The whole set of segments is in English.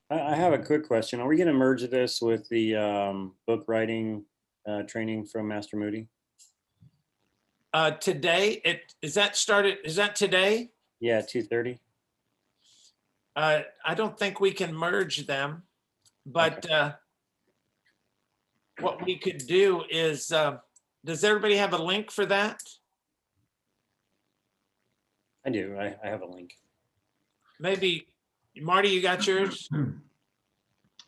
I have a quick question. Are we going to merge this with the book writing training from Master Moody? Today, is that started? Is that today? Yeah, 2:30. I don't think we can merge them, but Okay. what we could do is, does everybody have a link for that? I do. I have a link. Maybe, Marty, you got yours?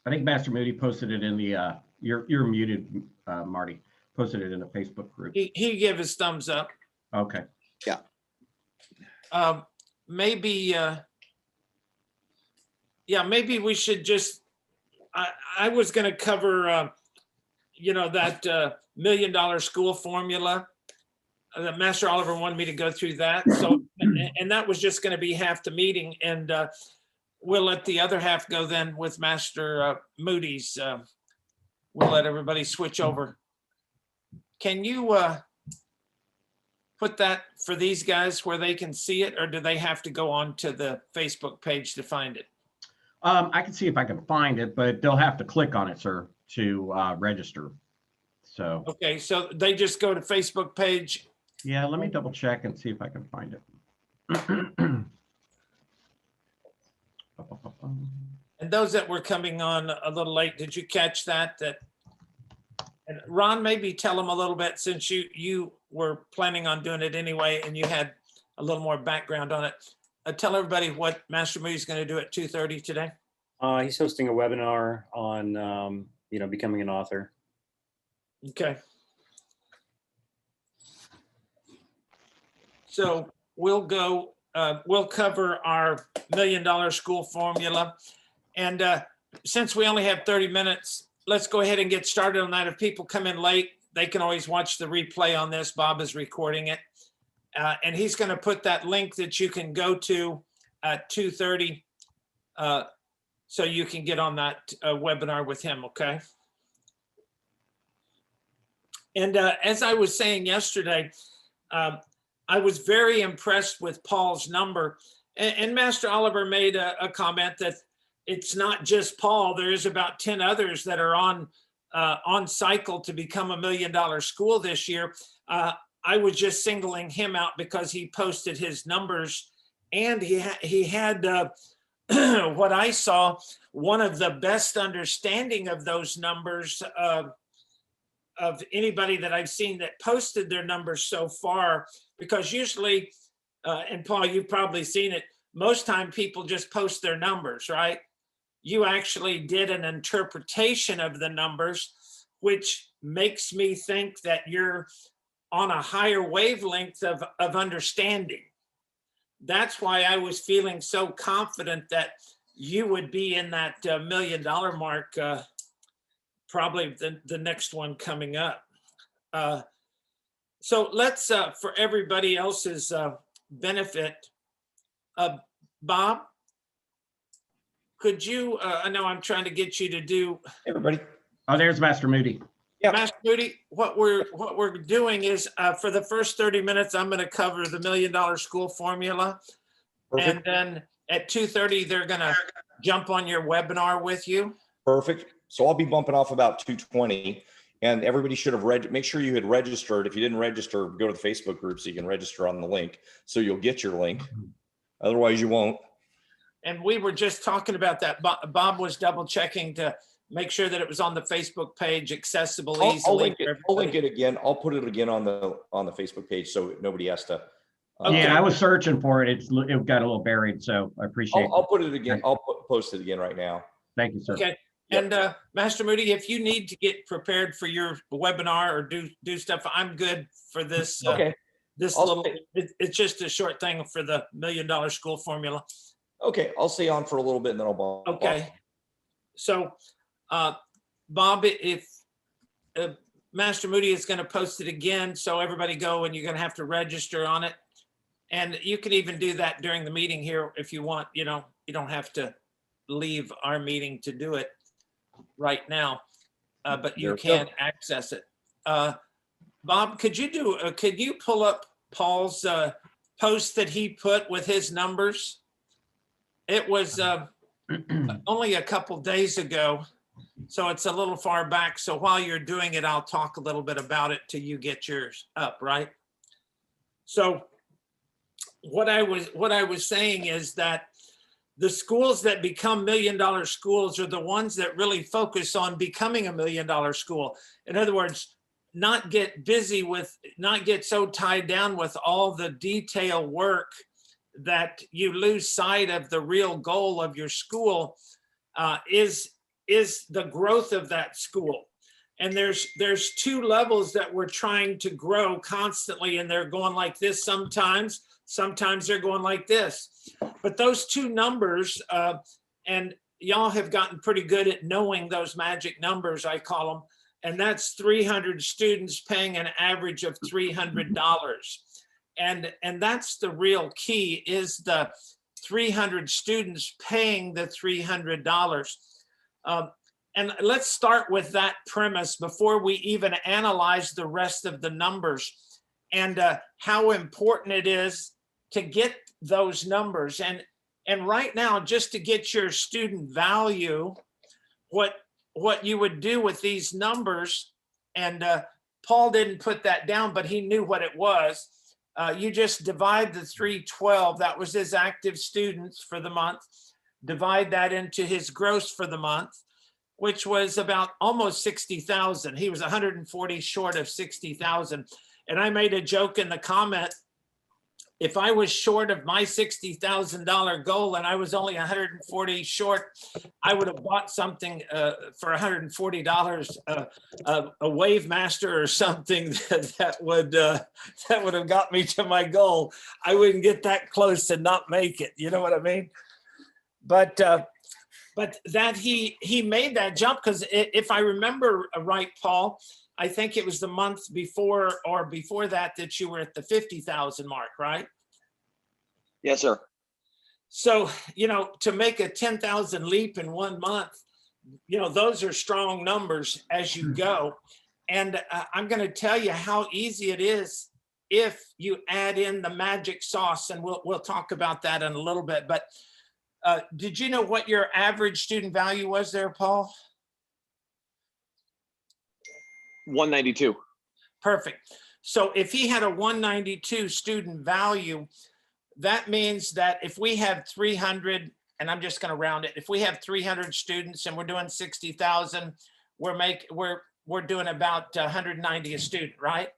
I think Master Moody posted it in the, you're muted, Marty, posted it in the Facebook group. He gave his thumbs up. Okay. Yeah. Maybe, yeah, maybe we should just, I was gonna cover, that $1 million school formula. Master Oliver wanted me to go through that. So, and that was just gonna be half the meeting, and we'll let the other half go then with Master Moody's. We'll let everybody switch over. Can you put that for these guys where they can see it, or do they have to go on to the Facebook page to find it? I can see if I can find it, but they'll have to click on it, sir, to register. So. Okay, so they just go to Facebook page. Yeah, let me double check and see if I can find it. And those that were coming on a little late, did you catch that? And Ron, maybe tell them a little bit, since you were planning on doing it anyway, and you had a little more background on it. Tell everybody what Master Moody's going to do at 2:30 today. He's hosting a webinar on becoming an author. Okay. So we'll cover our $1 million school formula. And since we only have 30 minutes, let's go ahead and get started on that. If people come in late, they can always watch the replay on this. Bob is recording it. And he's going to put that link that you can go to at 2:30 so you can get on that webinar with him, okay? And as I was saying yesterday, I was very impressed with Paul's number. And Master Oliver made a comment that it's not just Paul. There is about 10 others that are on cycle to become $1 million school this year. I was just singling him out because he posted his numbers, and he had what I saw, one of the best understanding of those numbers of anybody that I've seen that posted their numbers so far. Because usually, and Paul, you've probably seen it, most time people just post their numbers, right? You actually did an interpretation of the numbers, which makes me think that you're on a higher wavelength of understanding. That's why I was feeling so confident that you would be in that $1 million mark, probably the next one coming up. So let's, for everybody else's benefit, Bob, could you, I know I'm trying to get you to do. Everybody. Oh, there's Master Moody. Yep. Master Moody, what we're doing is for the first 30 minutes, I'm going to cover the $1 million school formula. Perfect. And then at 2:30, they're going to jump on your webinar with you. Perfect. So I'll be bumping off about 2:20, and everybody should have make sure you had registered. If you didn't register, go to the Facebook group so you can register on the link, so you'll get your link. Otherwise you won't. And we were just talking about that. Bob was double checking to make sure that it was on the Facebook page, accessible easily. I'll link it again. I'll put it again on the Facebook page so nobody has to. Okay. Yeah, I was searching for it. It got a little buried, so I appreciate it. I'll put it again. I'll post it again right now. Thank you, sir. Okay. Yep. And Master Moody, if you need to get prepared for your webinar or do stuff, I'm good for this. Okay. It's just a short thing for the $1 million school formula. Okay. I'll stay on for a little bit and then I'll bump Okay. off. So, Bob, if Master Moody is going to post it again, so everybody go, and you're going to have to register on it. And you can even do that during the meeting here if you want. You don't have to leave our meeting to do it right now, but you can access it. Bob, could you pull up Paul's post that he put with his numbers? It was only a couple days ago. So it's a little far back. So while you're doing it, I'll talk a little bit about it till you get yours up, right? So what I was saying is that the schools that become $1 million schools are the ones that really focus on becoming a $1 million school. In other words, not get so tied down with all the detail work that you lose sight of the real goal of your school is the growth of that school. And there's two levels that we're trying to grow constantly, and they're going like this sometimes they're going like this. But those two numbers, and y'all have gotten pretty good at knowing those magic numbers, I call them, and that's 300 students paying an average of $300. And that's the real key, is the 300 students paying the $300. And let's start with that premise before we even analyze the rest of the numbers, and how important it is to get those numbers. And right now, just to get your student value, what you would do with these numbers, and Paul didn't put that down, but he knew what it was. You just divide the 312, that was his active students for the month, divide that into his gross for the month, which was about almost 60,000. He was 140 short of 60,000. And I made a joke in the comment, if I was short of my $60,000 goal and I was only 140 short, I would have bought something for $140, a Wave Master or something that would have got me to my goal. I wouldn't get that close and not make it. You know what I mean? But that he made that jump, because if I remember right, Paul, I think it was the month before or before that you were at the 50,000 mark, right? Yes, sir. So, to make a 10,000 leap in 1 month, those are strong numbers as you go. And I'm going to tell you how easy it is if you add in the magic sauce, and we'll talk about that in a little bit. But did you know what your average student value was there, Paul? 192. Perfect. So if he had a 192 student value, that means that if we have 300, and I'm just going to round it, if we have 300 students and we're doing 60,000, we're doing about 190 a student, right?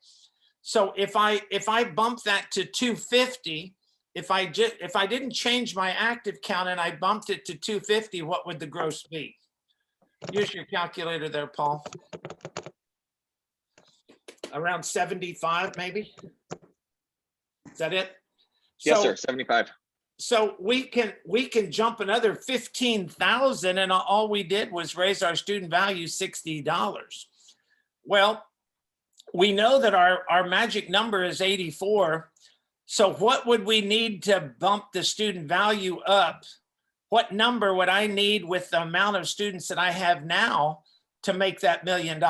So if I bump that to 250, if I didn't change my active count and I bumped it to 250, what would the gross be? Use your calculator there, Paul. Around 75, maybe? Is that it? Yes, sir. 75. So we can jump another 15,000, and all we did was raise our student value $60. Well, we know that our magic number is 84. So what would we need to bump the student value up? What number would I need with the amount of students that I have now to make that $1 million?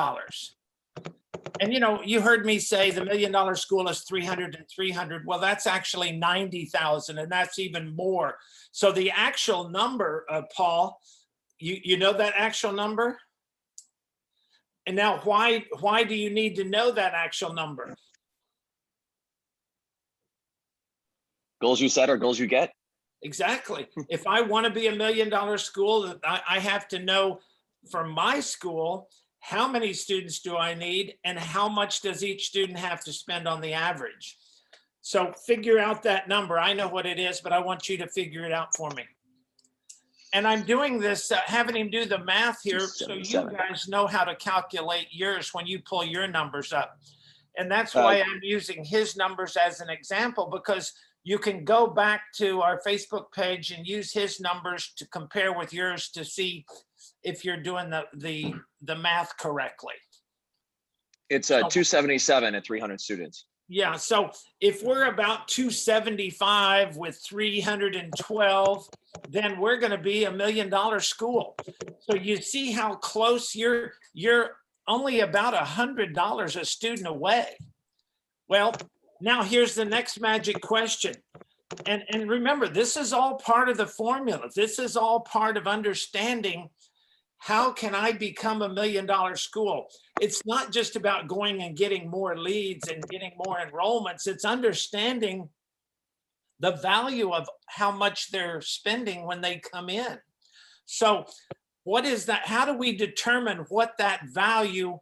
And you heard me say the $1 million school is 300 and 300. Well, that's actually 90,000, and that's even more. So the actual number, Paul, you know that actual number? And now why do you need to know that actual number? Goals you set or goals you get? Exactly. If I want to be $1 million school, I have to know from my school, how many students do I need and how much does each student have to spend on the average? So figure out that number. I know what it is, but I want you to figure it out for me. And I'm doing this, having him do the math here so you guys know how to calculate yours when you pull your numbers up. And that's why I'm using his numbers as an example, because you can go back to our Facebook page and use his numbers to compare with yours to see if you're doing the math correctly. It's 277 at 300 students. Yeah, so if we're about 275 with 312, then we're going to be $1 million school. So you see how close you're only about $100 a student away. Well, now here's the next magic question. And remember, this is all part of the formula. This is all part of understanding how can I become $1 million school? It's not just about going and getting more leads and getting more enrollments. It's understanding the value of how much they're spending when they come in. So what is that? How do we determine what that value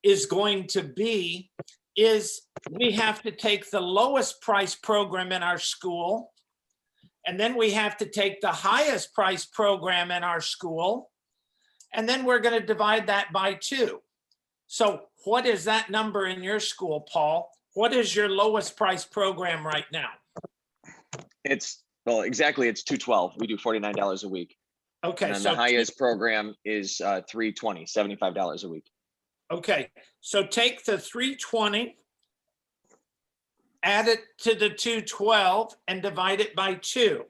is going to be? Is we have to take the lowest price program in our school, and then we have to take the highest price program in our school, and then we're going to divide that by 2. So what is that number in your school, Paul? What is your lowest price program right now? Well, exactly. It's 212. We do $49 a week. Okay. And then So the highest program is 320, $75 a week. okay. So take the 320, add it to the 212 and divide it by 2.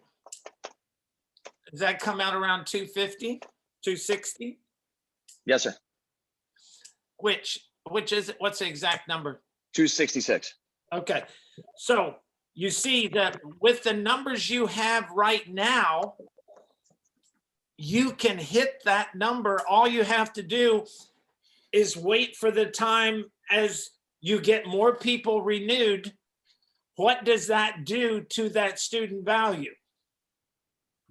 Does that come out around 250, 260? Yes, sir. Which is it? What's the exact number? 266. Okay. So you see that with the numbers you have right now, you can hit that number. All you have to do is wait for the time as you get more people renewed. What does that do to that student value?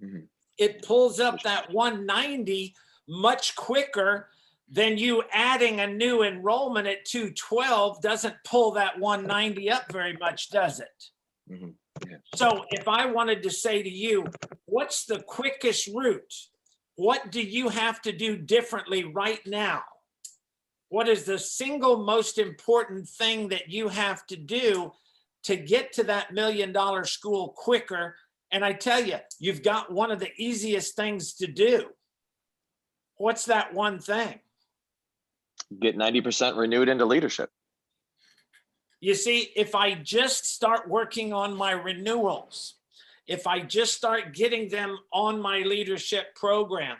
Mhm. It pulls up that 190 much quicker than you adding a new enrollment at 212 doesn't pull that 190 up very much, does it? Mhm. Yeah. So if I wanted to say to you, what's the quickest route? What do you have to do differently right now? What is the single most important thing that you have to do to get to that $1 million school quicker? And I tell you, you've got one of the easiest things to do. What's that one thing? Get 90% renewed into leadership. You see, if I just start working on my renewals, if I just start getting them on my leadership program,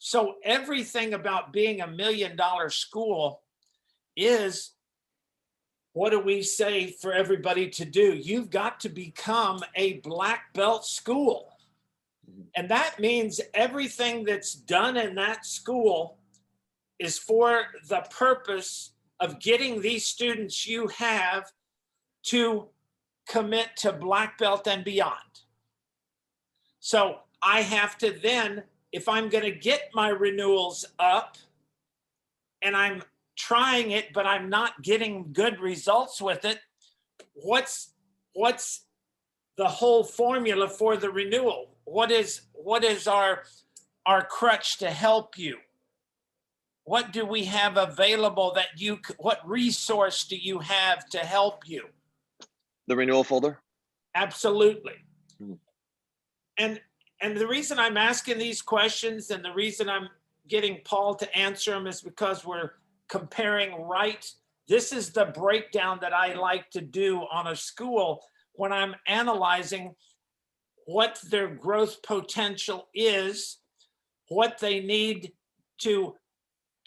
so everything about being $1 million school is, what do we say for everybody to do? You've got to become a black belt school. And that means everything that's done in that school is for the purpose of getting these students you have to commit to black belt and beyond. So I have to then, if I'm going to get my renewals up and I'm trying it, but I'm not getting good results with it, what's the whole formula for the renewal? What is our crutch to help you? What do we have available that what resource do you have to help you? The renewal folder? Absolutely. Mhm. And the reason I'm asking these questions and the reason I'm getting Paul to answer them is because we're comparing right. This is the breakdown that I like to do on a school when I'm analyzing what their growth potential is, what they need to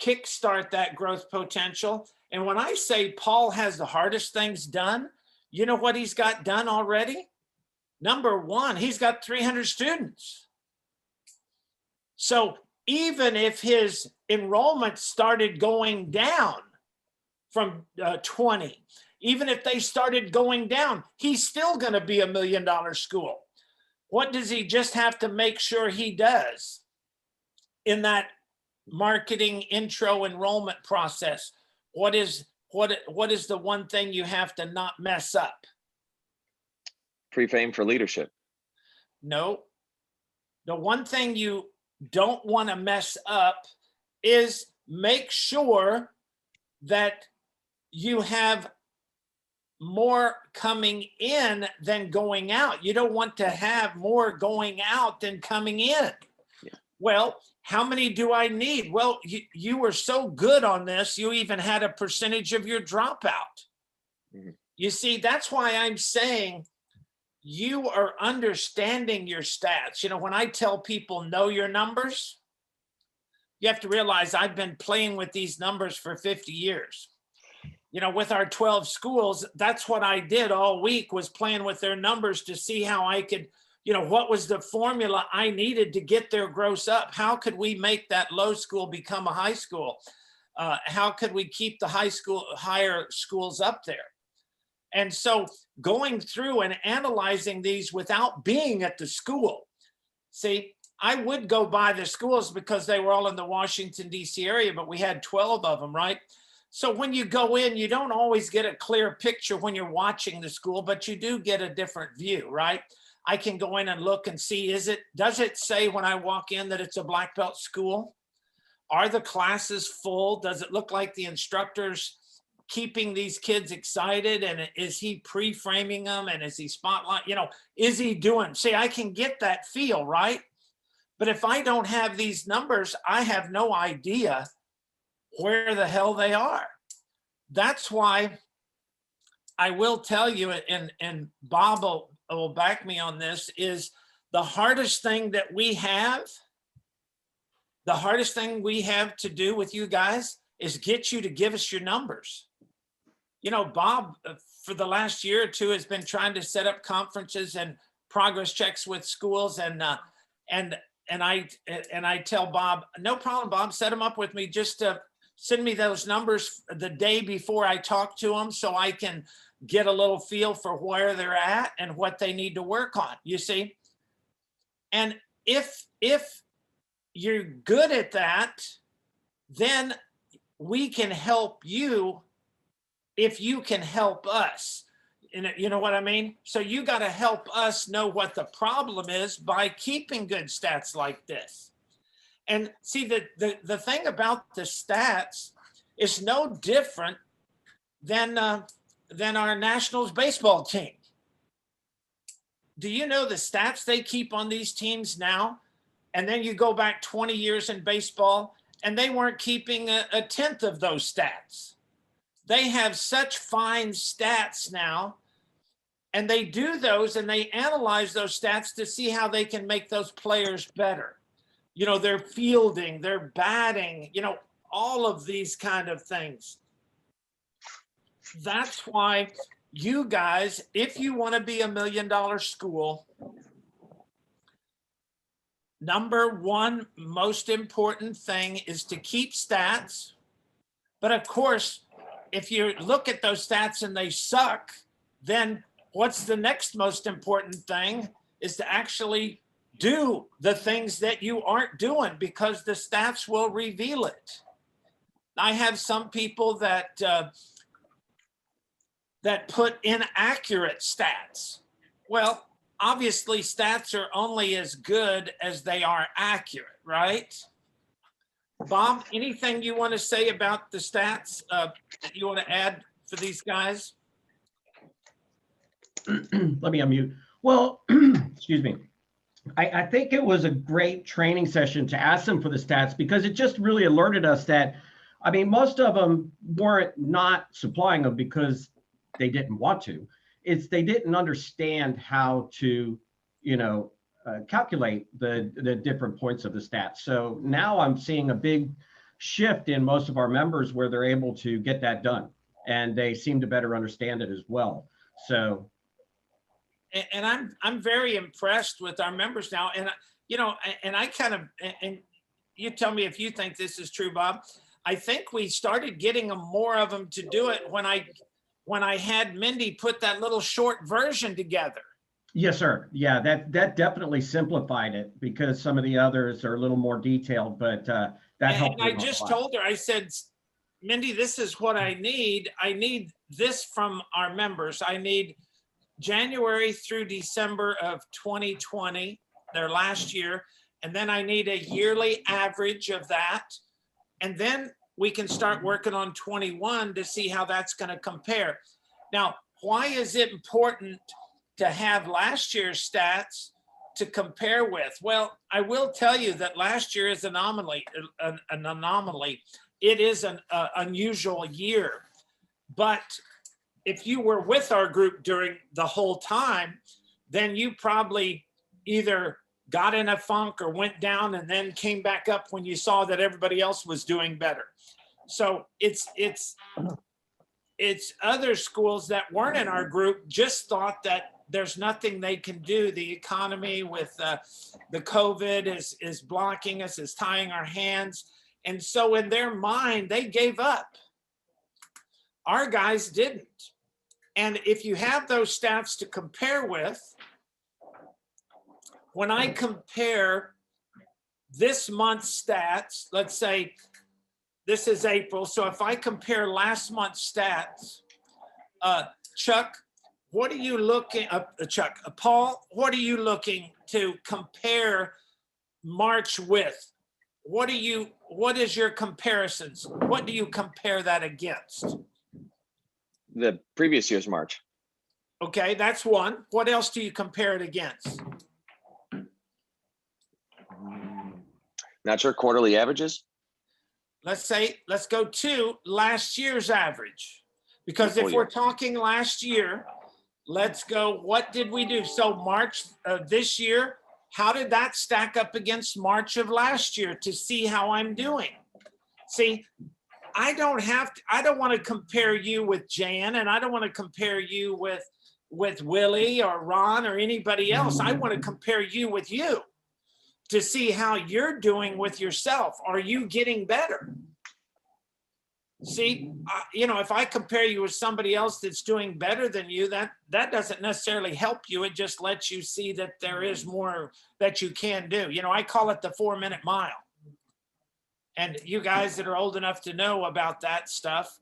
kickstart that growth potential. And when I say Paul has the hardest things done, you know what he's got done already? Number one, he's got 300 students. So even if his enrollment started going down from 20, even if they started going down, he's still going to be $1 million school. What does he just have to make sure he does in that marketing intro enrollment process? What is the one thing you have to not mess up? Pre-fame for leadership. No. The one thing you don't want to mess up is make sure that you have more coming in than going out. You don't want to have more going out than coming in. Yeah. Well, how many do I need? Well, you were so good on this, you even had a percentage of your dropout. Mhm. You see, that's why I'm saying you are understanding your stats. You know, when I tell people know your numbers, you have to realize I've been playing with these numbers for 50 years. with our 12 schools, that's what I did all week, was playing with their numbers to see how I could, what was the formula I needed to get their gross up? How could we make that low school become a high school? How could we keep the higher schools up there? And so going through and analyzing these without being at the school. See, I would go by the schools because they were all in the Washington, D.C. area, but we had 12 of them, right? So when you go in, you don't always get a clear picture when you're watching the school, but you do get a different view, right? I can go in and look and see, does it say when I walk in that it's a black belt school? Are the classes full? Does it look like the instructor's keeping these kids excited? And is he pre-framing them? And is he spotlight? Is he doing? See, I can get that feel, right? But if I don't have these numbers, I have no idea where the hell they are. That's why I will tell you, and Bob will back me on this, is the hardest thing we have to do with you guys is get you to give us your numbers. Bob, for the last year or two, has been trying to set up conferences and progress checks with schools, and I tell Bob, no problem, Bob, set them up with me. Just send me those numbers the day before I talk to them, so I can get a little feel for where they're at and what they need to work on. You see, and if you're good at that, then we can help you if you can help us. You know what I mean? So you got to help us know what the problem is by keeping good stats like this. And see, the thing about the stats is no different than our Nationals baseball team. Do you know the stats they keep on these teams now? And then you go back 20 years in baseball, and they weren't keeping a tenth of those stats. They have such fine stats now, and they do those and they analyze those stats to see how they can make those players better. Their fielding, their batting, all of these kind of things. That's why you guys, if you want to be $1 million school, number one most important thing is to keep stats. But of course, if you look at those stats and they suck, then what's the next most important thing is to actually do the things that you aren't doing, because the stats will reveal it. I have some people that put inaccurate stats. Well, obviously stats are only as good as they are accurate, right? Bob, anything you want to say about the stats that you want to add for these guys? Let me unmute. Well, excuse me. I think it was a great training session to ask them for the stats, because it just really alerted us that, most of them weren't not supplying them because they didn't want to. It's they didn't understand how to, calculate the different points of the stats. So now I'm seeing a big shift in most of our members where they're able to get that done, and they seem to better understand it as well. So. And I'm very impressed with our members now. And, and I kind of, and you tell me if you think this is true, Bob. I think we started getting more of them to do it when I had Mindy put that little short version together. Yes, sir. Yeah, that definitely simplified it, because some of the others are a little more detailed, but that helped. And I just told her, I said, Mindy, this is what I need. I need this from our members. I need January through December of 2020, their last year. And then I need a yearly average of that. And then we can start working on 21 to see how that's going to compare. Now, why is it important to have last year's stats to compare with? Well, I will tell you that last year is an anomaly. It is an unusual year. But if you were with our group during the whole time, then you probably either got in a funk or went down and then came back up when you saw that everybody else was doing better. So it's it's other schools that weren't in our group just thought that there's nothing they can do. The economy with the COVID is blocking us, is tying our hands. And so in their mind, they gave up. Our guys didn't. And if you have those stats to compare with, when I compare this month's stats, let's say this is April. So if I compare last month's stats, Chuck, what are you looking, Paul, what are you looking to compare March with? What is your comparisons? What do you compare that against? The previous year's March. Okay, that's one. What else do you compare it against? Not sure, quarterly averages? Let's go to last year's average. Because if we're talking last year, let's go, what did we do? So March this year, how did that stack up against March of last year to see how I'm doing? See, I don't want to compare you with Jan, and I don't want to compare you with Willie or Ron or anybody else. I want to compare you with you to see how you're doing with yourself. Are you getting better? See, if I compare you with somebody else that's doing better than you, that doesn't necessarily help you. It just lets you see that there is more that you can do. I call it the 4-minute mile. And you guys that are old enough to know about that stuff,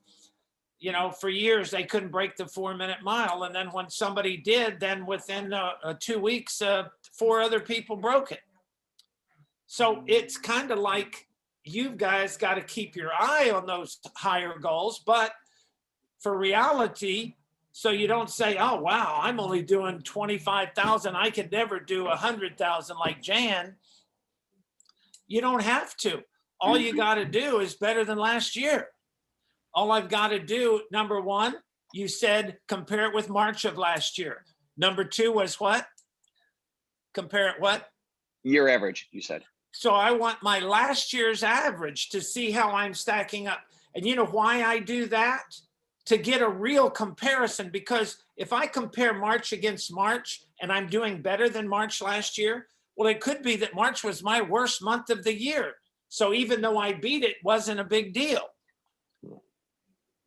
for years they couldn't break the 4-minute mile. And then when somebody did, then within 2 weeks, 4 other people broke it. So it's kind of like you guys got to keep your eye on those higher goals, but for reality, so you don't say, oh, wow, I'm only doing 25,000. I could never do 100,000 like Jan. You don't have to. All you got to do is better than last year. All I've got to do, number one, you said compare it with March of last year. Number two was what? Compare it what? Year average, you said. So I want my last year's average to see how I'm stacking up. And you know why I do that? To get a real comparison, because if I compare March against March and I'm doing better than March last year, well, it could be that March was my worst month of the year. So even though I beat it, wasn't a big deal.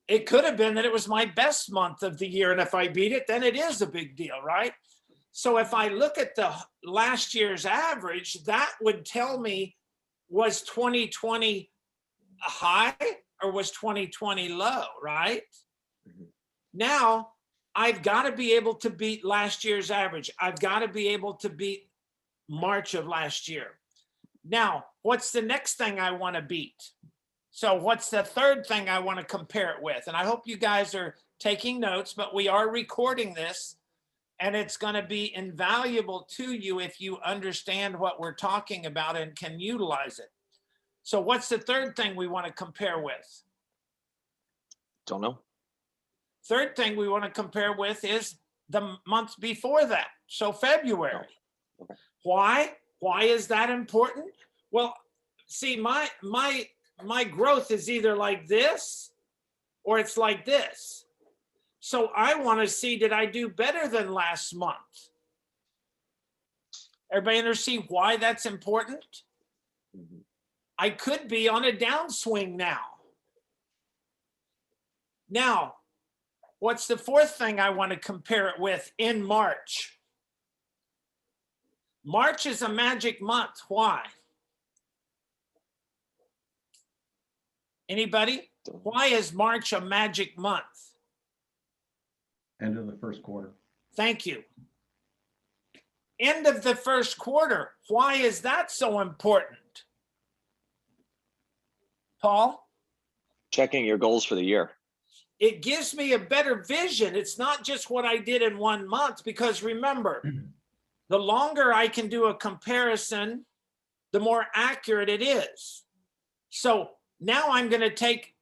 It could have been that it was my best month of the year. And if I beat it, then it is a big deal, right? So if I look at the last year's average, that would tell me, was 2020 high or was 2020 low, right? Mm-hmm. Now, I've got to be able to beat last year's average. I've got to be able to beat March of last year. Now, what's the next thing I want to beat? So what's the third thing I want to compare it with? And I hope you guys are taking notes, but we are recording this. And it's going to be invaluable to you if you understand what we're talking about and can utilize it. So what's the third thing we want to compare with? Don't know. Third thing we want to compare with is the month before that. So February. Oh, okay. Why? Why is that important? Well, see, my growth is either like this or it's like this. So I want to see, did I do better than last month? Everybody understand why that's important? Mm-hmm. I could be on a downswing now. Now, what's the fourth thing I want to compare it with in March? March is a magic month. Why? Anybody? Why is March a magic month? End of the first quarter. Thank you. End of the first quarter. Why is that so important? Paul? Checking your goals for the year. It gives me a better vision. It's not just what I did in 1 month, because remember, the longer I can do a comparison, the more accurate it is. So now I'm going to take,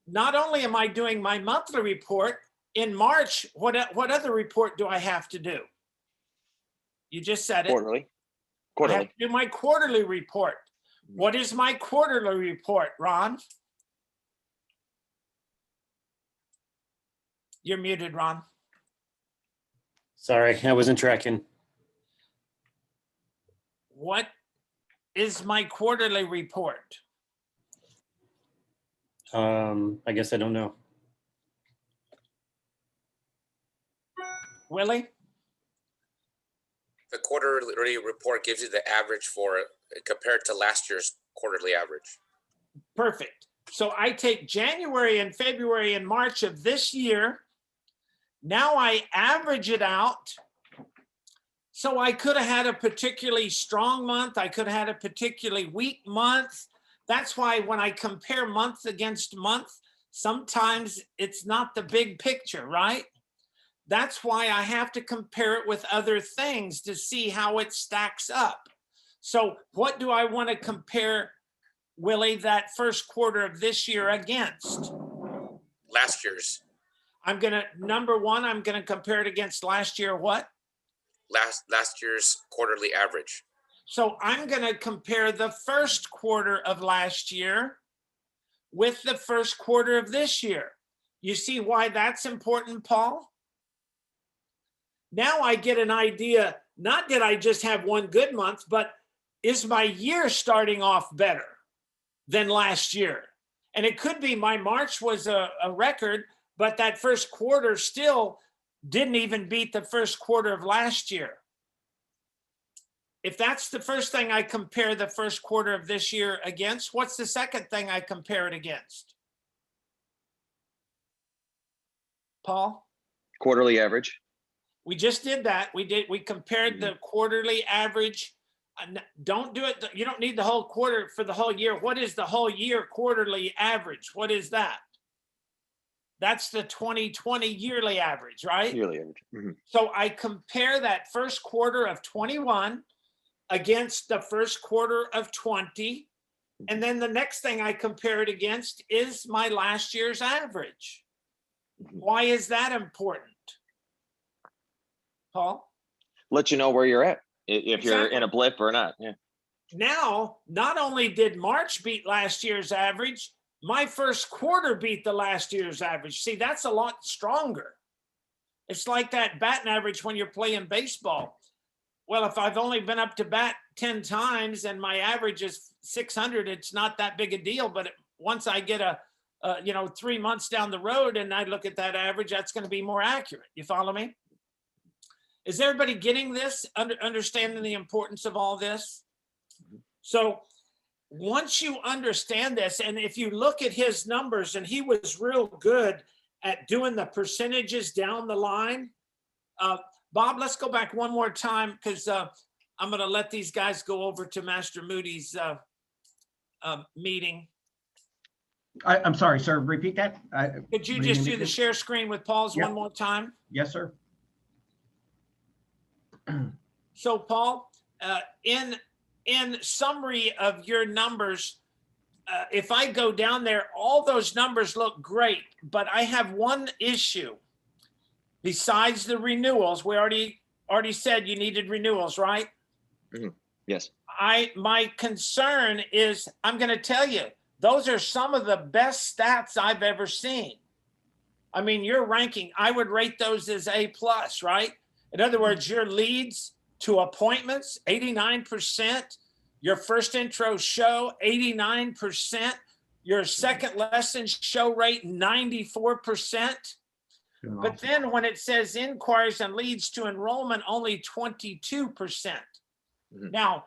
not only am I doing my monthly report, in March, what other report do I have to do? You just said it. Quarterly. I have to do my quarterly report. What is my quarterly report, Ron? You're muted, Ron. Sorry, I wasn't tracking. What is my quarterly report? I guess I don't know. Willie? The quarterly report gives you the average for it compared to last year's quarterly average. Perfect. So I take January and February and March of this year. Now I average it out. So I could have had a particularly strong month. I could have had a particularly weak month. That's why when I compare month against month, sometimes it's not the big picture, right? That's why I have to compare it with other things to see how it stacks up. So what do I want to compare, Willie, that first quarter of this year against? Last year's. I'm going to, number one, I'm going to compare it against last year, what? Last year's quarterly average. So I'm going to compare the first quarter of last year with the first quarter of this year. You see why that's important, Paul? Now I get an idea, not that I just have one good month, but is my year starting off better than last year? And it could be my March was a record, but that first quarter still didn't even beat the first quarter of last year. If that's the first thing I compare the first quarter of this year against, what's the second thing I compare it against? Paul? Quarterly average. We just did that. We compared the quarterly average. Don't do it. You don't need the whole quarter for the whole year. What is the whole year quarterly average? What is that? That's the 2020 yearly average, right? Yearly average. Mm-hmm. So I compare that first quarter of 21 against the first quarter of 20. And then the next thing I compare it against is my last year's average. Why is that important? Paul? Let you know where you're at, if you're Exactly. in a blip or not. Yeah. Now, not only did March beat last year's average, my first quarter beat the last year's average. See, that's a lot stronger. It's like that batting average when you're playing baseball. Well, if I've only been up to bat 10 times and my average is 600, it's not that big a deal. But once I get 3 months down the road and I look at that average, that's going to be more accurate. You follow me? Is everybody getting this, understanding the importance of all this? So once you understand this, and if you look at his numbers, and he was real good at doing the percentages down the line. Bob, let's go back one more time, because I'm going to let these guys go over to Master Moody's meeting. I'm sorry, sir. Repeat that. Could you just do the share screen with Paul's Yep. one more time? Yes, sir. So Paul, in summary of your numbers, if I go down there, all those numbers look great, but I have one issue. Besides the renewals, we already said you needed renewals, right? Mm-hmm. Yes. My concern is, I'm going to tell you, those are some of the best stats I've ever seen. I mean, your ranking, I would rate those as A+, right? In other words, your leads to appointments, 89%. Your first intro show, 89%. Your second lesson show rate, 94%. But then when it says inquiries and leads to enrollment, only 22%. Mm-hmm. Now,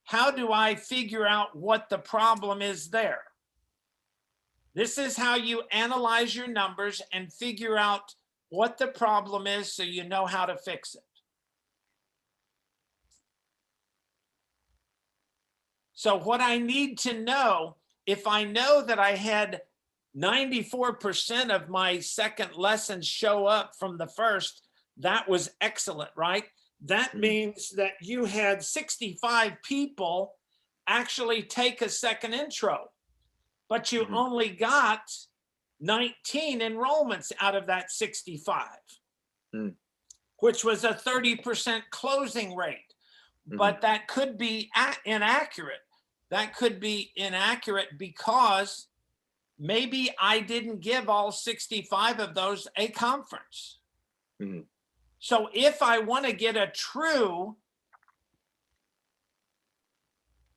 how do I figure out what the problem is there? This is how you analyze your numbers and figure out what the problem is so you know how to fix it. So what I need to know, if I know that I had 94% of my second lessons show up from the first, that was excellent, right? That means that you had 65 people actually take a second intro, but you only got 19 enrollments out of that 65, which was a 30% closing rate. But that could be inaccurate. That could be inaccurate because maybe I didn't give all 65 of those a conference. Mhm. So if I want to get a true,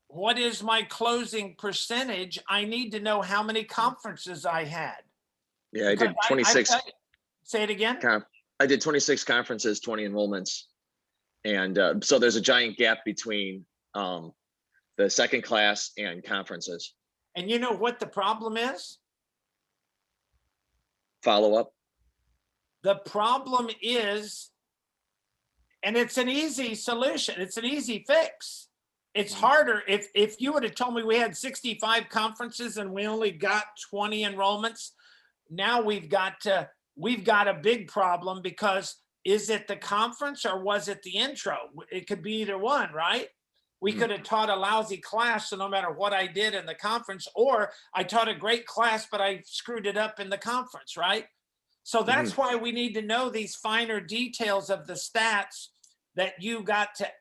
what is my closing percentage, I need to know how many conferences I had. Yeah, I Because did 26. Say it again. I did 26 conferences, 20 enrollments. And so there's a giant gap between the second class and conferences. And you know what the problem is? Follow up. The problem is, and it's an easy solution, it's an easy fix. It's harder. If you would have told me we had 65 conferences and we only got 20 enrollments, now we've got a big problem, because is it the conference or was it the intro? It could be either one, right? We could have taught a lousy class, so no matter what I did in the conference, or I taught a great class, but I screwed it up in the conference, right? So that's why we need to know these finer details of the stats that you got to,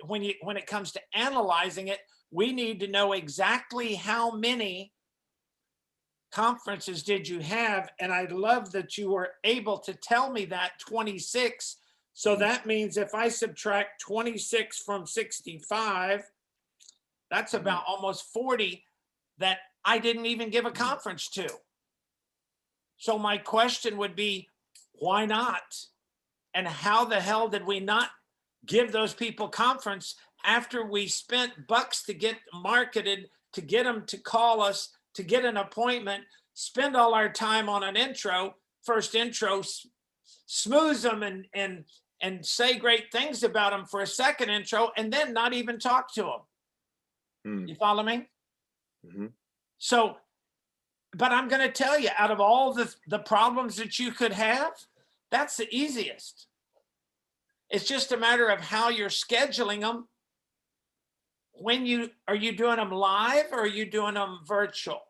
when it comes to analyzing it, we need to know exactly how many conferences did you have. And I love that you were able to tell me that 26. So that means if I subtract 26 from 65, that's about almost 40 that I didn't even give a conference to. So my question would be, why not? And how the hell did we not give those people conference after we spent bucks to get marketed, to get them to call us, to get an appointment, spend all our time on an intro, first intro, smooth them and say great things about them for a second intro, and then not even talk to them. You follow me? So, but I'm going to tell you, out of all the problems that you could have, that's the easiest. It's just a matter of how you're scheduling them. Are you doing them live or are you doing them virtual?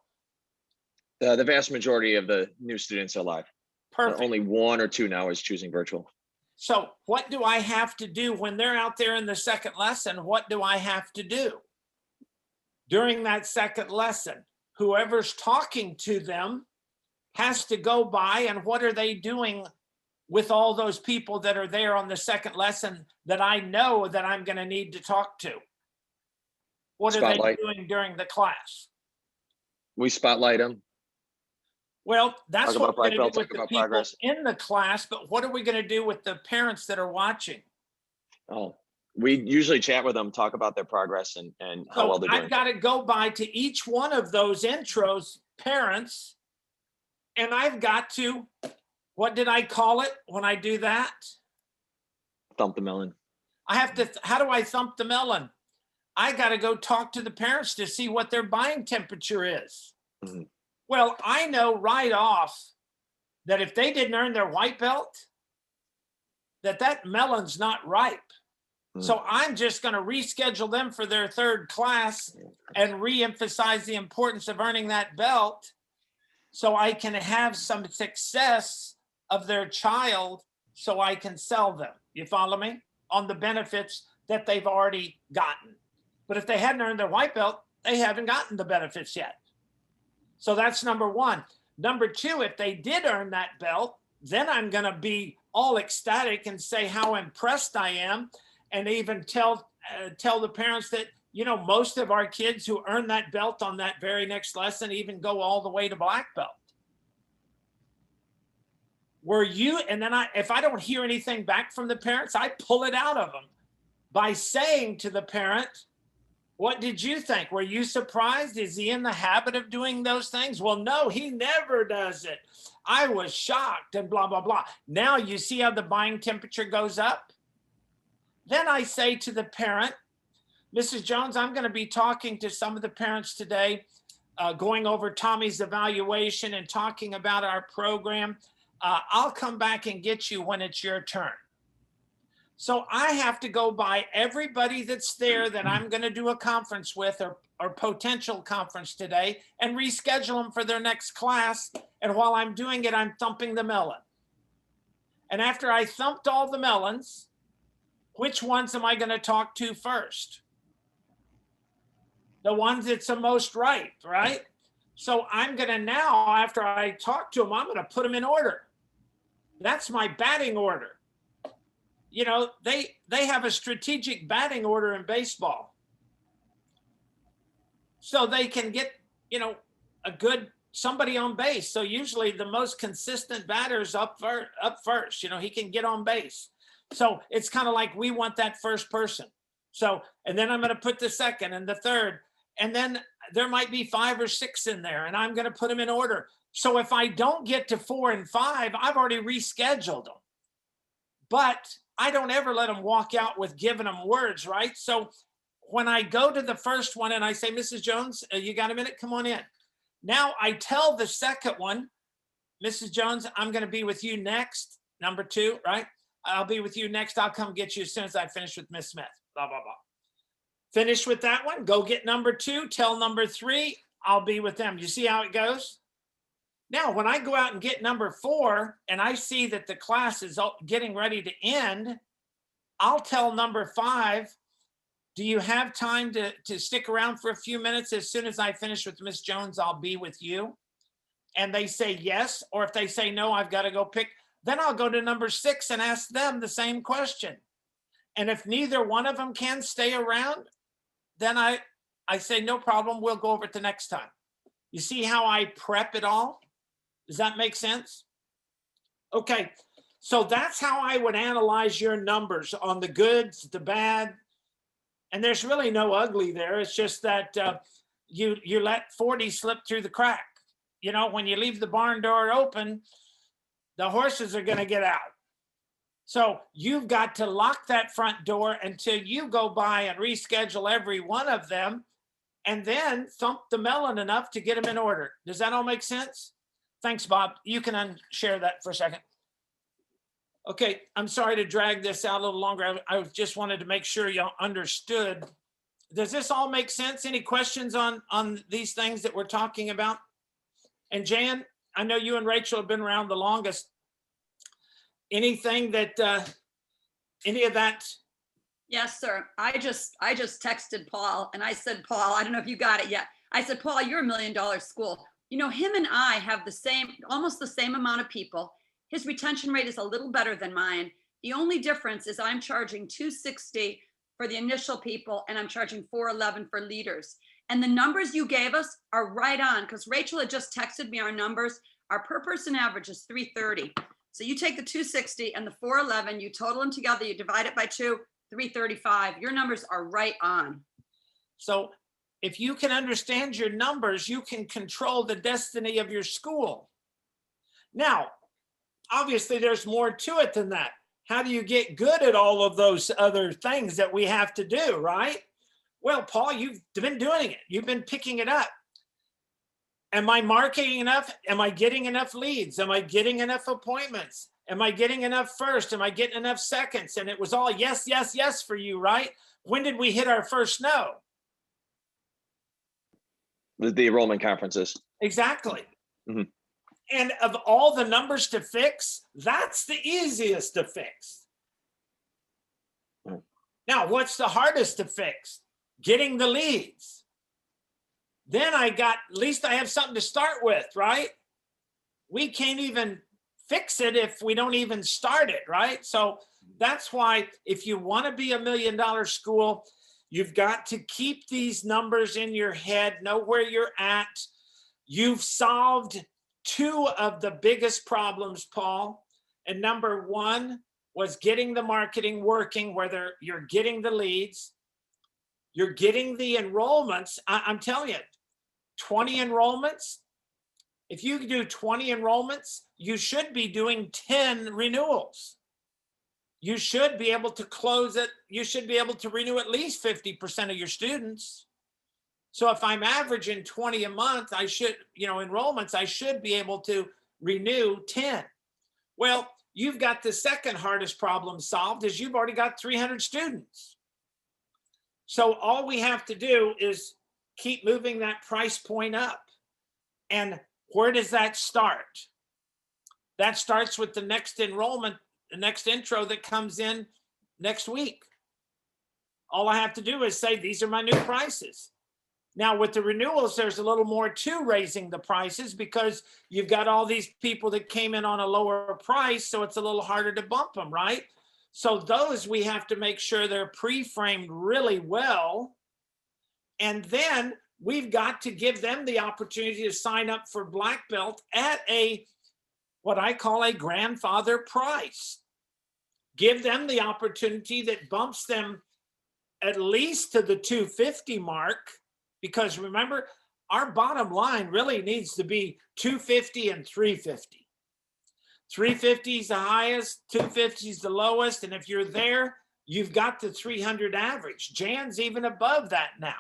The vast majority of the new students are live. Perfect. Only 1 or 2 now is choosing virtual. So what do I have to do when they're out there in the second lesson? What do I have to do during that second lesson? Whoever's talking to them has to go by, and what are they doing with all those people that are there on the second lesson that I know that I'm going to need to talk to? What are they doing during the class? We spotlight them. Well, that's what we're going to do with the people progress in the class, but what are we going to do with the parents that are watching? Oh, we usually chat with them, talk about their progress and how well they're doing. I've got to go by to each one of those intros, parents, and I've got to, what did I call it when I do that? Thump the melon. I have to, how do I thump the melon? I got to go talk to the parents to see what their buying temperature is. Well, I know right off that if they didn't earn their white belt, that melon's not ripe. So I'm just going to reschedule them for their third class and reemphasize the importance of earning that belt so I can have some success of their child so I can sell them. You follow me? On the benefits that they've already gotten. But if they hadn't earned their white belt, they haven't gotten the benefits yet. So that's number one. Number two, if they did earn that belt, then I'm going to be all ecstatic and say how impressed I am, and even tell the parents that, you know, most of our kids who earn that belt on that very next lesson even go all the way to black belt. And then if I don't hear anything back from the parents, I pull it out of them by saying to the parent, what did you think? Were you surprised? Is he in the habit of doing those things? Well, no, he never does it. I was shocked and blah, blah, blah. Now you see how the buying temperature goes up? Then I say to the parent, Mrs. Jones, I'm going to be talking to some of the parents today, going over Tommy's evaluation and talking about our program. I'll come back and get you when it's your turn. So I have to go by everybody that's there that I'm going to do a conference with or potential conference today and reschedule them for their next class. And while I'm doing it, I'm thumping the melon. And after I thumped all the melons, which ones am I going to talk to first? The ones that's the most ripe, right? So I'm going to now, after I talk to them, I'm going to put them in order. That's my batting order. You know, they have a strategic batting order in baseball. So they can get, you know, a good somebody on base. So usually the most consistent batter is up first. You know, he can get on base. So it's kind of like we want that first person. So, and then I'm going to put the second and the third, and then there might be 5 or 6 in there, and I'm going to put them in order. So if I don't get to 4 and 5, I've already rescheduled them. But I don't ever let them walk out with giving them words, right? So when I go to the first one and I say, Mrs. Jones, you got a minute? Come on in. Now I tell the second one, Mrs. Jones, I'm going to be with you next. Number 2, right? I'll be with you next. I'll come get you as soon as I finish with Miss Smith. Blah, blah, blah. Finish with that one. Go get number 2. Tell number 3, I'll be with them. You see how it goes? Now, when I go out and get number 4 and I see that the class is getting ready to end, I'll tell number 5, do you have time to stick around for a few minutes? As soon as I finish with Miss Jones, I'll be with you. And they say yes. Or if they say no, I've got to go pick. Then I'll go to number 6 and ask them the same question. And if neither one of them can stay around, then I say, no problem. We'll go over it the next time. You see how I prep it all? Does that make sense? Okay. So that's how I would analyze your numbers on the goods, the bad. And there's really no ugly there. It's just that you let 40 slip through the crack. You know, when you leave the barn door open, the horses are going to get out. So you've got to lock that front door until you go by and reschedule every one of them and then thump the melon enough to get them in order. Does that all make sense? Thanks, Bob. You can unshare that for a second. Okay, I'm sorry to drag this out a little longer. I just wanted to make sure you understood. Does this all make sense? Any questions on these things that we're talking about? And Jan, I know you and Rachel have been around the longest. Anything that, any of that? Yes, sir. I just texted Paul and I said, Paul, I don't know if you got it yet. I said, Paul, you're $1 million school. You know, him and I have the same, almost the same amount of people. His retention rate is a little better than mine. The only difference is I'm charging $260 for the initial people and I'm charging $411 for leaders. And the numbers you gave us are right on, because Rachel had just texted me our numbers. Our per person average is $330. So you take the $260 and the $411, you total them together, you divide it by 2, $335. Your numbers are right on. So if you can understand your numbers, you can control the destiny of your school. Now, obviously there's more to it than that. How do you get good at all of those other things that we have to do, right? Well, Paul, you've been doing it. You've been picking it up. Am I marketing enough? Am I getting enough leads? Am I getting enough appointments? Am I getting enough first? Am I getting enough seconds? And it was all yes, yes, yes for you, right? When did we hit our first no? The enrollment conferences. Exactly. Mm-hmm. And of all the numbers to fix, that's the easiest to fix. Mm-hmm. Now, what's the hardest to fix? Getting the leads. Then at least I have something to start with, right? We can't even fix it if we don't even start it, right? So that's why if you want to be $1 million school, you've got to keep these numbers in your head, know where you're at. You've solved 2 of the biggest problems, Paul. And number 1 was getting the marketing working, whether you're getting the leads, you're getting the enrollments. I'm telling you, 20 enrollments. If you do 20 enrollments, you should be doing 10 renewals. You should be able to close it. You should be able to renew at least 50% of your students. So if I'm averaging 20 a month, I should, enrollments, I should be able to renew 10. Well, you've got the second hardest problem solved is you've already got 300 students. So all we have to do is keep moving that price point up. And where does that start? That starts with the next enrollment, the next intro that comes in next week. All I have to do is say, these are my new prices. Now with the renewals, there's a little more to raising the prices because you've got all these people that came in on a lower price. So it's a little harder to bump them, right? So those we have to make sure they're pre-framed really well. And then we've got to give them the opportunity to sign up for black belt at what I call a grandfather price. Give them the opportunity that bumps them at least to the 250 mark, because remember, our bottom line really needs to be 250 and 350. 350 is the highest, 250 is the lowest, and if you're there, you've got the 300 average. Jan's even above that now.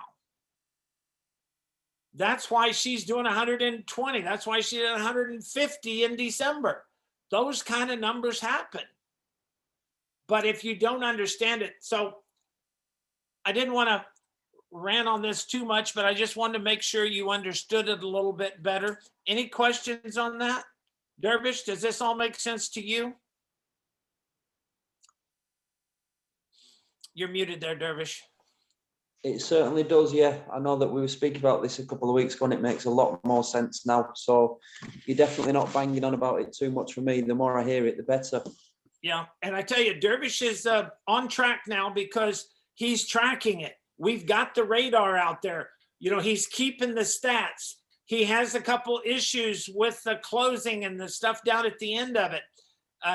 That's why she's doing 120. That's why she did 150 in December. Those kind of numbers happen. But if you don't understand it, so I didn't want to rant on this too much, but I just wanted to make sure you understood it a little bit better. Any questions on that? Dervish, does this all make sense to you? You're muted there, Dervish. It certainly does, yeah. I know that we were speaking about this a couple of weeks ago and it makes a lot more sense now. So you're definitely not banging on about it too much for me. The more I hear it, the better. Yeah, and I tell you, Dervish is on track now because he's tracking it. We've got the radar out there. You know, he's keeping the stats. He has a couple issues with the closing and the stuff down at the end of it.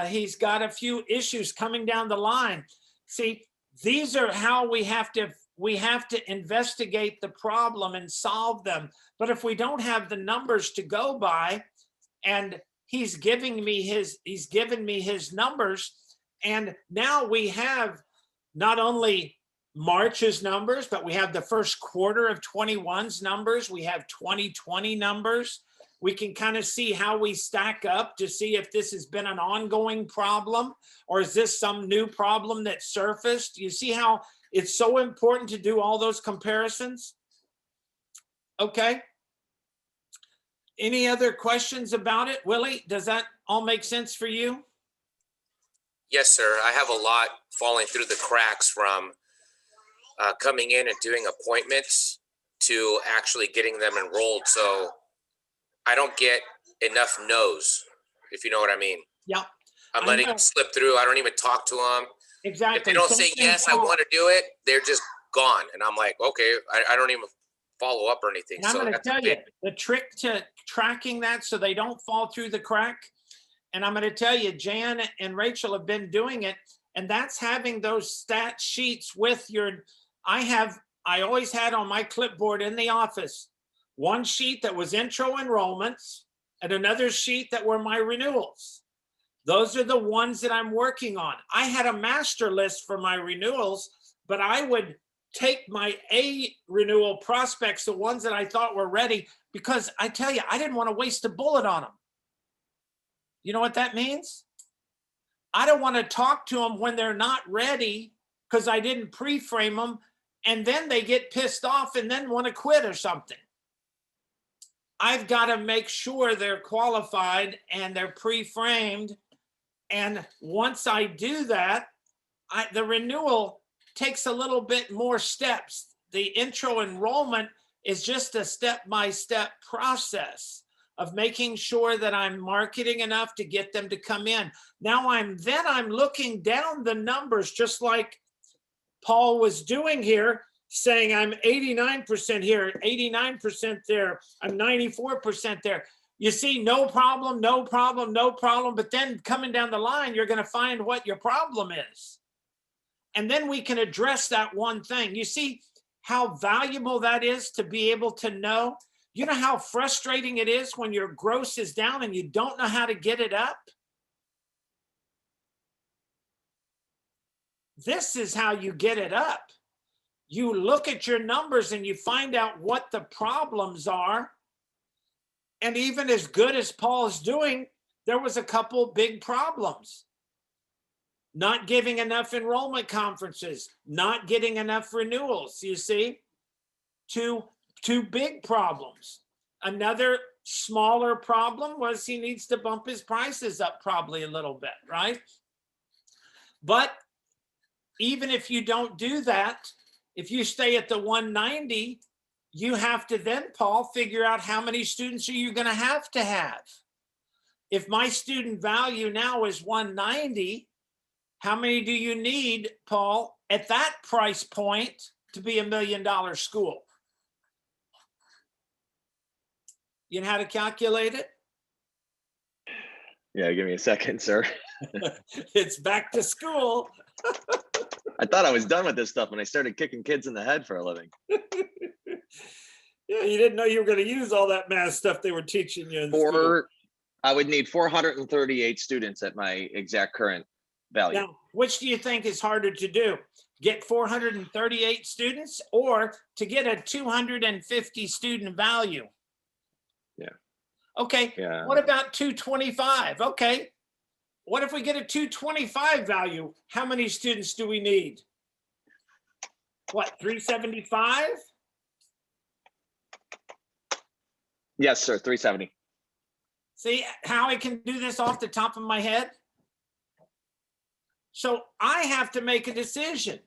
He's got a few issues coming down the line. See, these are how we have to investigate the problem and solve them. But if we don't have the numbers to go by, and he's given me his numbers, and now we have not only March's numbers, but we have the first quarter of 21's numbers. We have 2020 numbers. We can kind of see how we stack up to see if this has been an ongoing problem or is this some new problem that surfaced. You see how it's so important to do all those comparisons? Okay. Any other questions about it? Willie, does that all make sense for you? Yes, sir. I have a lot falling through the cracks from coming in and doing appointments to actually getting them enrolled. So I don't get enough no's, if you know what I mean. Yeah. I'm letting them slip through. I don't even talk to them. Exactly. If they don't say, yes, I want to do it, they're just gone. And I'm like, okay, I don't even follow up or anything. And I'm going to tell you the trick to tracking that so they don't fall through the crack. And I'm going to tell you, Jan and Rachel have been doing it. And that's having those stat sheets with your, I always had on my clipboard in the office, one sheet that was intro enrollments and another sheet that were my renewals. Those are the ones that I'm working on. I had a master list for my renewals, but I would take my A renewal prospects, the ones that I thought were ready, because I tell you, I didn't want to waste a bullet on them. You know what that means? I don't want to talk to them when they're not ready because I didn't pre-frame them, and then they get pissed off and then want to quit or something. I've got to make sure they're qualified and they're pre-framed. And once I do that, the renewal takes a little bit more steps. The intro enrollment is just a step-by-step process of making sure that I'm marketing enough to get them to come in. Now I'm looking down the numbers, just like Paul was doing here, saying I'm 89% here, 89% there, I'm 94% there. You see, no problem, no problem, no problem. But then coming down the line, you're going to find what your problem is. And then we can address that one thing. You see how valuable that is to be able to know? You know how frustrating it is when your gross is down and you don't know how to get it up? This is how you get it up. You look at your numbers and you find out what the problems are. And even as good as Paul's doing, there was a couple big problems. Not giving enough enrollment conferences, not getting enough renewals, you see? Two big problems. Another smaller problem was he needs to bump his prices up probably a little bit, right? But even if you don't do that, if you stay at the 190, you have to then, Paul, figure out how many students are you going to have. If my student value now is 190, how many do you need, Paul, at that price point to be $1 million school? You know how to calculate it? Yeah, give me a second, sir. It's back to school. I thought I was done with this stuff when I started kicking kids in the head for a living. Yeah, you didn't know you were going to use all that math stuff they were teaching you in school. I would need 438 students at my exact current value. Now, which do you think is harder to do? Get 438 students or to get a 250 student value? Yeah. Okay. Yeah. What about 225? Okay. What if we get a 225 value? How many students do we need? What, 375? Yes, sir. 370. See how I can do this off the top of my head? So I have to make a decision.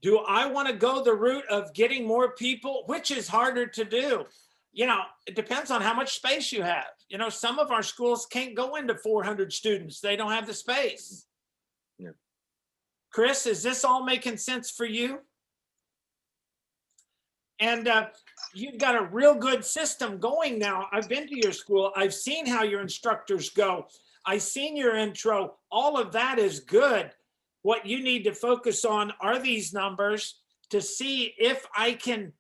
Do I want to go the route of getting more people, which is harder to do? You know, it depends on how much space you have. You know, some of our schools can't go into 400 students. They don't have the space. Yeah. Chris, is this all making sense for you? And you've got a real good system going now. I've been to your school. I've seen how your instructors go. I've seen your intro. All of that is good. What you need to focus on are these numbers to see if I can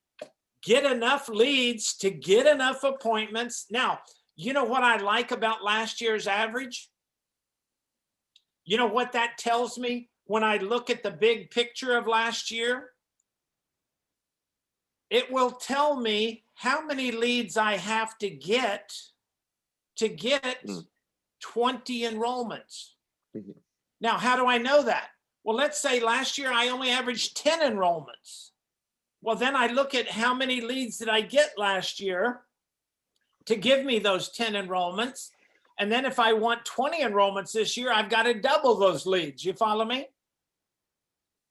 get enough leads to get enough appointments. Now, you know what I like about last year's average? You know what that tells me when I look at the big picture of last year? It will tell me how many leads I have to get 20 enrollments. Mhm. Now, how do I know that? Well, let's say last year I only averaged 10 enrollments. Well, then I look at how many leads did I get last year to give me those 10 enrollments. And then if I want 20 enrollments this year, I've got to double those leads. You follow me?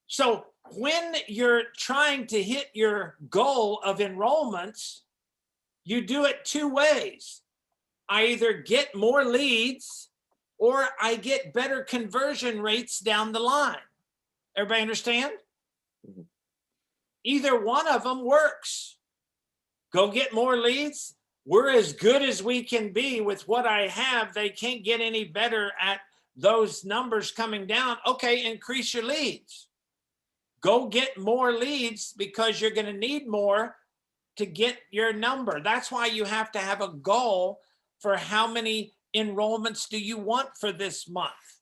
So when you're trying to hit your goal of enrollments, you do it two ways. I either get more leads or I get better conversion rates down the line. Everybody understand? Mhm. Either one of them works. Go get more leads. We're as good as we can be with what I have. They can't get any better at those numbers coming down. Okay, increase your leads. Go get more leads because you're going to need more to get your number. That's why you have to have a goal for how many enrollments do you want for this month.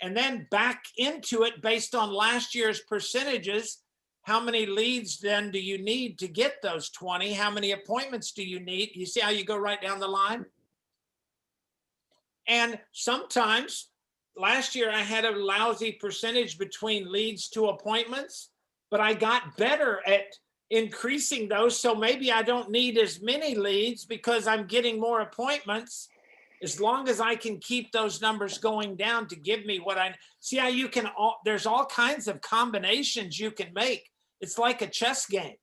And then back into it based on last year's percentages. How many leads then do you need to get those 20? How many appointments do you need? You see how you go right down the line? And sometimes last year I had a lousy percentage between leads to appointments, but I got better at increasing those. So maybe I don't need as many leads because I'm getting more appointments. As long as I can keep those numbers going down to give me what I see how you can, there's all kinds of combinations you can make. It's like a chess game.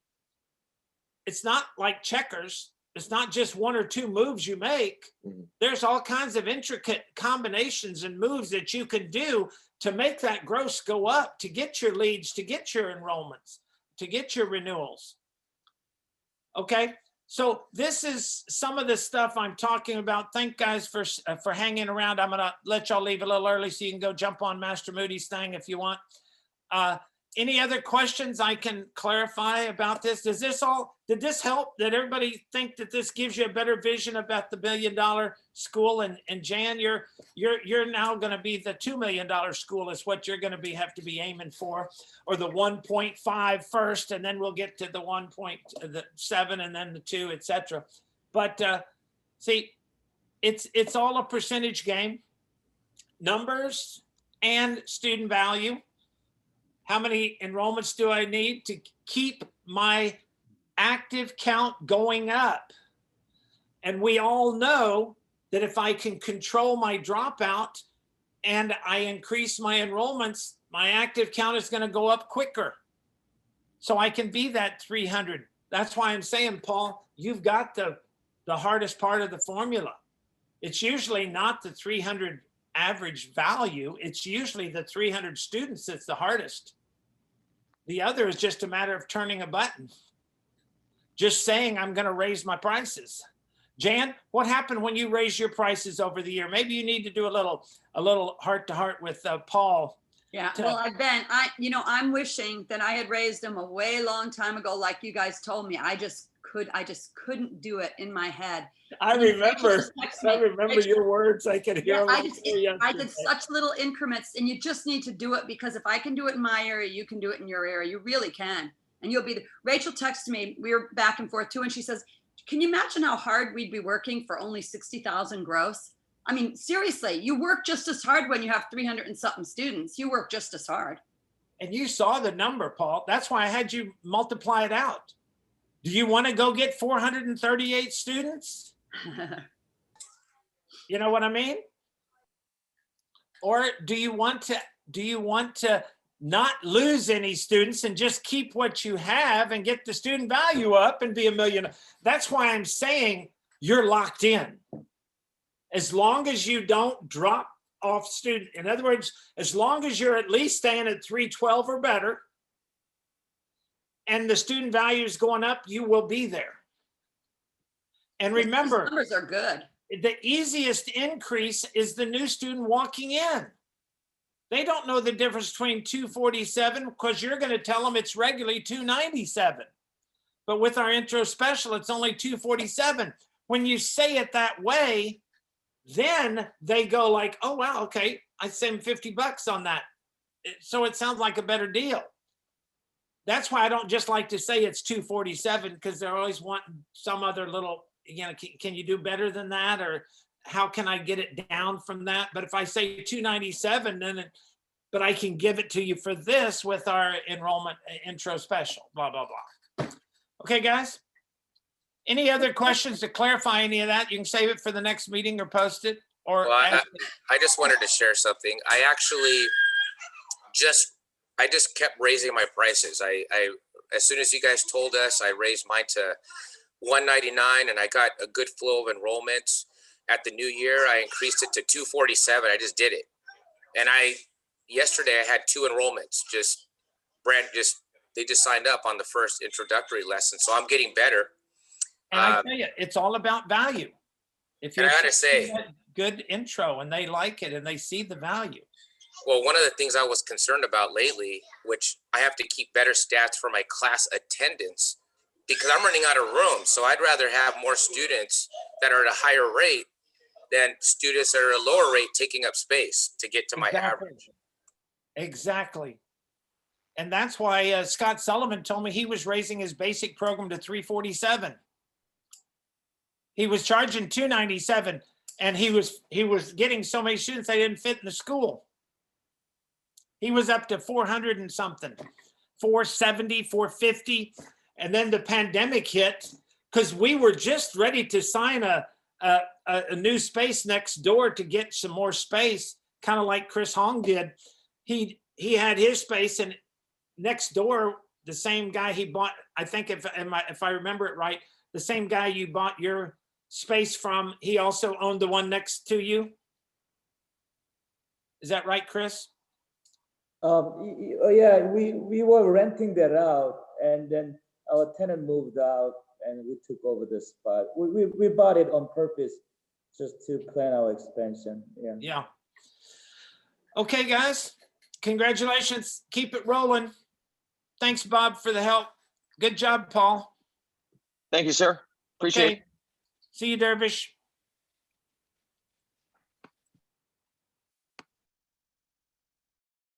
It's not like checkers. It's not just one or two moves you make. Mhm. There's all kinds of intricate combinations and moves that you can do to make that gross go up, to get your leads, to get your enrollments, to get your renewals. Okay. So this is some of the stuff I'm talking about. Thank guys for hanging around. I'm gonna let y'all leave a little early so you can go jump on Master Moody's thing if you want. Any other questions I can clarify about this? Did this help? Did everybody think that this gives you a better vision about the $1 million school? And Jan, you're now going to be the $2 million school is what you're going to have to be aiming for, or the 1.5 first, and then we'll get to the 1.7 and then the 2, etc. But see, it's all a percentage game, numbers and student value. How many enrollments do I need to keep my active count going up? And we all know that if I can control my dropout and I increase my enrollments, my active count is going to go up quicker. So I can be that 300, That's why I'm saying, Paul, you've got the hardest part of the formula. It's usually not the 300 average value. It's usually the 300 students that's the hardest. The other is just a matter of turning a button. Just saying, I'm going to raise my prices. Jan, what happened when you raised your prices over the year? Maybe you need to do a little heart to heart with Paul. Yeah, well, I'm wishing that I had raised them a way long time ago, like you guys told me. I just couldn't do it in my head. I remember your words. I could hear them. I did such little increments, and you just need to do it, because if I can do it in my area, you can do it in your area. You really can. And you'll be Rachel texted me, we were back and forth too, and she says, can you imagine how hard we'd be working for only 60,000 gross? I mean, seriously, you work just as hard when you have 300 and something students. You work just as hard. And you saw the number, Paul. That's why I had you multiply it out. Do you want to go get 438 students? You know what I mean? Or do you want to not lose any students and just keep what you have and get the student value up and be $1 million? That's why I'm saying you're locked in. As long as you don't drop off student, in other words, as long as you're at least staying at 312 or better, and the student value is going up, you will be there. And remember, these numbers are good. The easiest increase is the new student walking in. They don't know the difference between 247 because you're going to tell them it's regularly 297. But with our intro special, it's only 247. When you say it that way, then they go like, oh, wow, okay, I save $50 on that. So it sounds like a better deal. That's why I don't just like to say it's 247, because they're always wanting some other little, can you do better than that? Or how can I get it down from that? But if I say 297, but I can give it to you for this with our enrollment intro special, blah, blah, blah. Okay, guys? Any other questions to clarify any of that? You can save it for the next meeting or post it. Or well, I just wanted to share something. I actually just kept raising my prices. I as soon as you guys told us, I raised mine to $199, and I got a good flow of enrollments. At the new year, I increased it to $247. I just did it, and yesterday I had 2 enrollments. They just signed up on the first introductory lesson, so I'm getting better. And I tell you, it's all about value. If you're good intro and they like it and they see the value. Well, one of the things I was concerned about lately, which I have to keep better stats for my class attendance, because I'm running out of room. So I'd rather have more students that are at a higher rate than students that are at a lower rate taking up space to get to my average. Exactly. And that's why Scott Sullivan told me he was raising his basic program to 347. He was charging 297, and he was getting so many students they didn't fit in the school. He was up to 400 and something, 470, 450. And then the pandemic hit, because we were just ready to sign a new space next door to get some more space, kind of like Chris Hong did. He had his space, and next door, the same guy he bought, I think if I remember it right, the same guy you bought your space from, he also owned the one next to you. Is that right, Chris? Yeah, we were renting that out, and then our tenant moved out and we took over the spot. We bought it on purpose just to plan our expansion. Yeah. Okay, guys, congratulations. Keep it rolling. Thanks, Bob, for the help. Good job, Paul. Thank you, sir. Appreciate it. See you, Dervish.